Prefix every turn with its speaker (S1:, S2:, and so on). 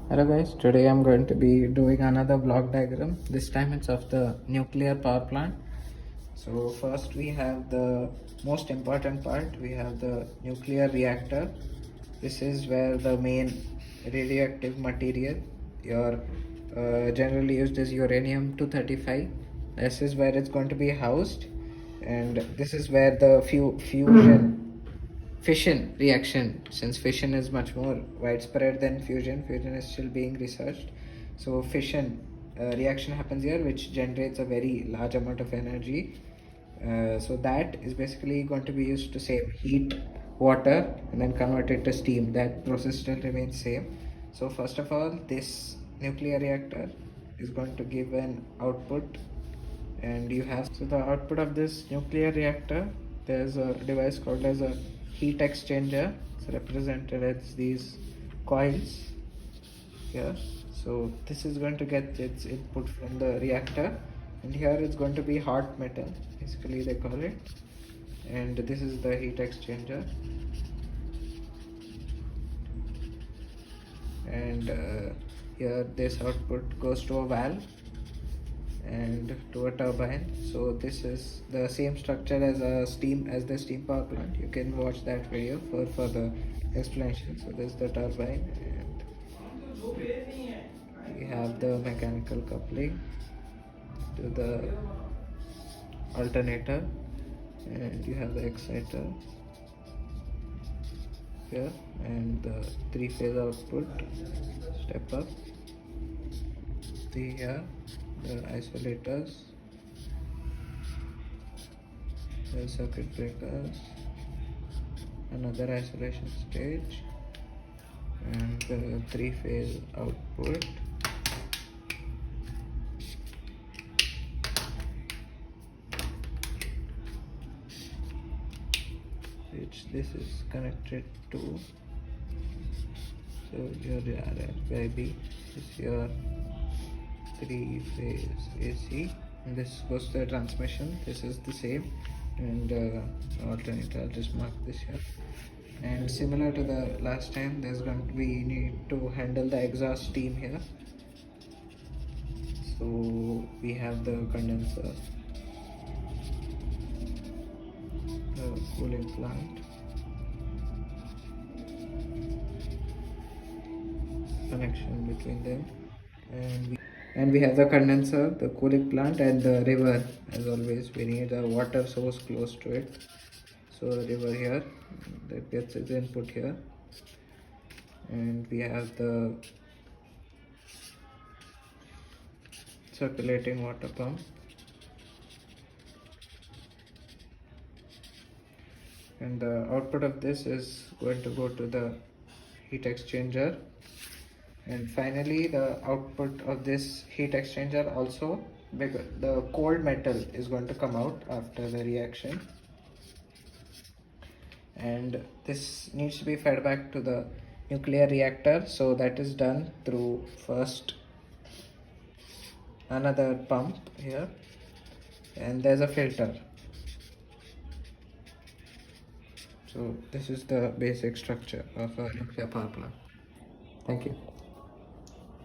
S1: Hello guys, today I'm going to be doing another block diagram. This time it's of the nuclear power plant. So first we have the most important part. We have the nuclear reactor. This is where the main radioactive material, your generally used as uranium-235. This is where it's going to be housed, and this is where the fission reaction, since fission is much more widespread than fusion is still being researched. So fission reaction happens here, which generates a very large amount of energy. So that is basically going to be used to save heat water and then convert it to steam. That process still remains same. So first of all, this nuclear reactor is going to give an output, and you have, so the output of this nuclear reactor, there's a device called as a heat exchanger. It's represented as these coils here. So this is going to get its input from the reactor, and here it's going to be hot metal, basically they call it, and this is the heat exchanger. And here this output goes to a valve and to a turbine. So this is the same structure as the steam power plant. You can watch that video for further explanation. So this is the turbine, and we have the mechanical coupling to the alternator, and you have the exciter here, and the three-phase output step up. Here the isolators, the circuit breakers, another isolation stage, and the three-phase output. Which this is connected to. So your RFIB is your three-phase AC, and this goes to the transmission. This is the same, and alternator, I'll just mark this here. And similar to the last time, we need to handle the exhaust steam here. So we have the condenser, the cooling plant, connection between them, and we have the condenser, the cooling plant, and the river. As always, we need a water source close to it. So the river here, that gets its input here, and we have the circulating water pump, and the output of this is going to go to the heat exchanger. And finally, the output of this heat exchanger also, because the cold metal is going to come out after the reaction, and this needs to be fed back to the nuclear reactor. So that is done through first another pump here, and there's a filter. So this is the basic structure of a nuclear power plant. Thank you.